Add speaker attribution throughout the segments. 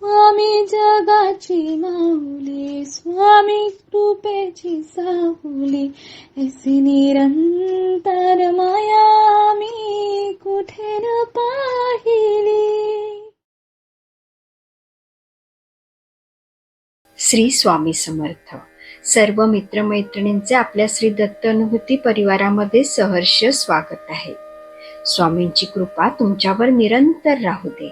Speaker 1: स्वामी जगाची माऊली, स्वामी कृपेची साहुली, ऐसी निरंतर माया मी कुठे न पाहिली.
Speaker 2: श्री स्वामी समर्थ. सर्व मित्रमैत्रिणींचे आपल्या श्री दत्त अनुभूती परिवारामध्ये सहर्ष स्वागत आहे. स्वामींची कृपा तुमच्यावर निरंतर राहू दे.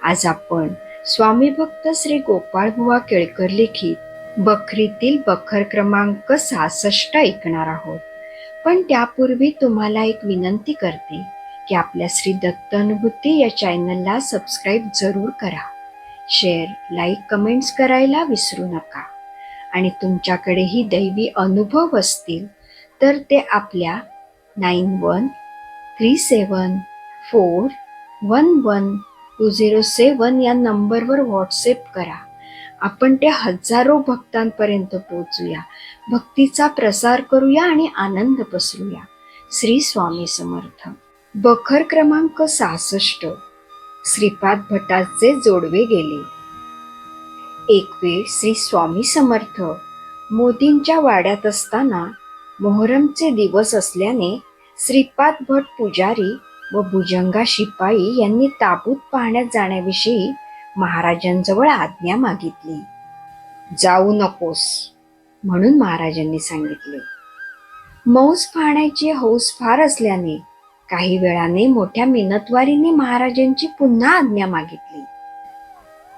Speaker 2: आज आपण स्वामी भक्त श्री गोपाळबुवा केळकर लिखित बखरीतील बखर क्रमांक 66 ऐकणार आहोत. पण त्यापूर्वी तुम्हाला एक विनंती करते की आपल्या श्री दत्त अनुभूती या चॅनलला सबस्क्राईब जरूर करा. शेअर, लाईक, कमेंट्स करायला विसरू नका. आणि तुमच्याकडेही दैवी अनुभव असतील तर ते आपल्या 9137411207 या नंबरवर व्हॉट्सअप करा. आपण ते हजारो भक्तांपर्यंत पोहोचूया, भक्तीचा प्रसार करूया आणि आनंद पसरूया. श्री स्वामी समर्थ. बखर क्रमांक 66. श्रीपाद भटाचे जोडवे गेले. एक वेळ श्री स्वामी समर्थ मोदींच्या वाड्यात असताना मोहरमचे दिवस असल्याने श्रीपाद भट पुजारी व भुजंगा शिपाई यांनी ताबूत पाहण्यात जाण्याविषयी महाराजांजवळ आज्ञा मागितली. जाऊ नकोस म्हणून महाराजांनी सांगितले. मौज पाहण्याची हौस फार असल्याने काही वेळाने मोठ्या मिनतवारीने महाराजांची पुन्हा आज्ञा मागितली.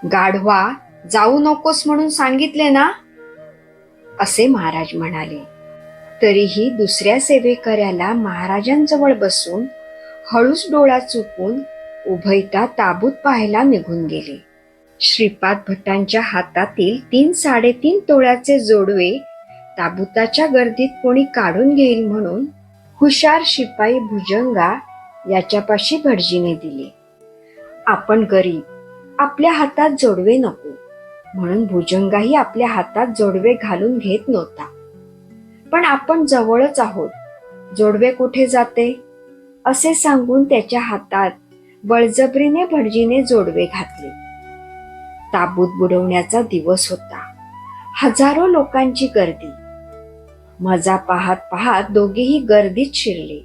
Speaker 2: गाढवा, जाऊ नकोस म्हणून सांगितले ना, असे महाराज म्हणाले. तरीही दुसऱ्या सेवेकऱ्याला महाराजांजवळ बसून हळूच डोळा चुकून उभयता ताबूत पाहायला निघून गेले. श्रीपाद भटांच्या हातातील 3-3.5 तोळ्याचे जोडवे ताबूताच्या गर्दीत कोणी काढून घेईल म्हणून हुशार शिपाई भुजंगा याच्यापाशी भटजीने दिले. आपण गरीब, आपल्या हातात जोडवे नको म्हणून भुजंगाही आपल्या हातात जोडवे घालून घेत नव्हता. पण आपण जवळच आहोत, जोडवे कुठे जाते असे सांगून त्याच्या हातात बळजबरीने भटजीने जोडवे घातले. ताबूत बुडवण्याचा दिवस होता. हजारो लोकांची गर्दी. मजा पाहत पाहत दोघेही गर्दीत शिरले.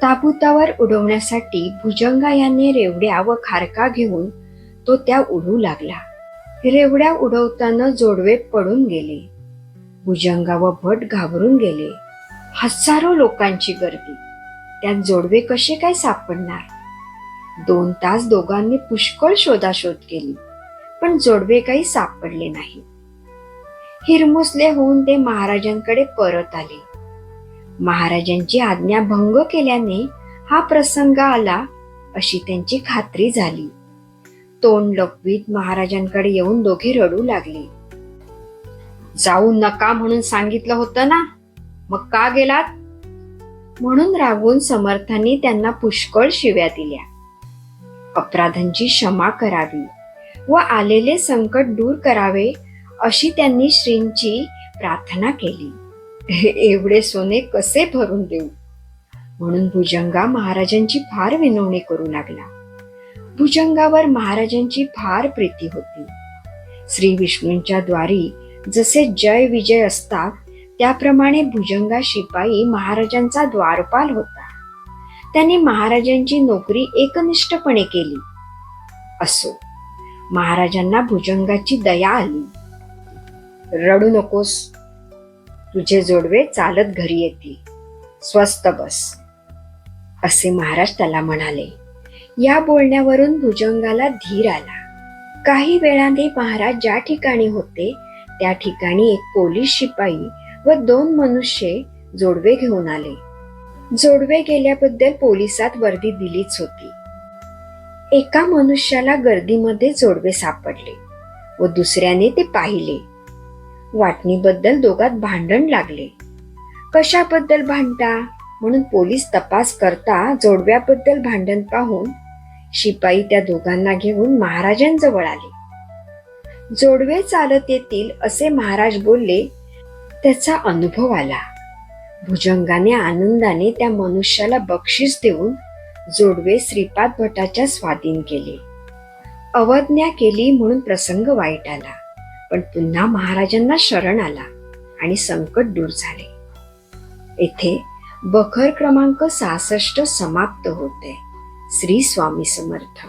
Speaker 2: ताबूतावर उडवण्यासाठी भुजंगा याने रेवड्या व खारका घेऊन तो त्या उडू लागला. रेवड्या उडवताना जोडवे पडून गेले. भुजंगा व भट घाबरून गेले. हजारो लोकांची गर्दी, त्यात जोडवे कसे काय सापडणार? 2 तास दोघांनी पुष्कळ शोधाशोध केली, पण जोडवे काही सापडले नाही. हिरमुसले होऊन ते महाराजांकडे परत आले. महाराजांची आज्ञा भंग केल्याने हा प्रसंग आला अशी त्यांची खात्री झाली. तोंड लपवीत महाराजांकडे येऊन दोघे रडू लागले. जाऊ नका म्हणून सांगितलं होतं ना, मग का गेलात? म्हणून रागवून समर्थांनी त्यांना पुष्कळ शिव्या दिल्या. अपराधांची क्षमा करावी व आलेले संकट दूर करावे अशी त्यांनी श्रींची प्रार्थना केली. एवढे सोने कसे भरून देऊ म्हणून भुजंगा महाराजांची फार विनवणी करू लागला. भुजंगावर महाराजांची फार प्रीती होती. श्री विष्णूंच्या द्वारी जसे जय विजय असतात त्याप्रमाणे भुजंगा शिपाई महाराजांचा द्वारपाल होता. त्यांनी महाराजांची नोकरी एकनिष्ठपणे केली. असो, महाराजांना भुजंगाची दया आली. रडू नकोस, तुझे जोडवे चालत घरी येतील, स्वस्थ बस, असे महाराज त्याला म्हणाले. या बोलण्यावरून भुजंगाला धीर आला. काही वेळाने महाराज ज्या ठिकाणी होते त्या ठिकाणी एक पोलीस शिपाई व 2 मनुष्य जोडवे घेऊन आले. जोडवे गेल्याबद्दल पोलिसात वर्दी दिलीच होती. एका मनुष्याला गर्दीमध्ये जोडवे सापडले व दुसऱ्याने ते पाहिले. वाटणीबद्दल दोघात भांडण लागले. कशाबद्दल भांडता म्हणून पोलीस तपास करता जोडव्याबद्दल भांडण पाहून शिपाई त्या दोघांना घेऊन महाराजांजवळ आले. जोडवे चालत येतील असे महाराज बोलले. त्याचा अनुभव आला. भुजंगाने आनंदाने त्या मनुष्याला बक्षीस देऊन जोडवे श्रीपाद भटाच्या स्वाधीन केले. अवज्ञा केली म्हणून प्रसंग वाईट आला, पण पुन्हा महाराजांना शरण आला आणि संकट दूर झाले. येथे बखर क्रमांक 66 समाप्त होते. श्री स्वामी समर्थ.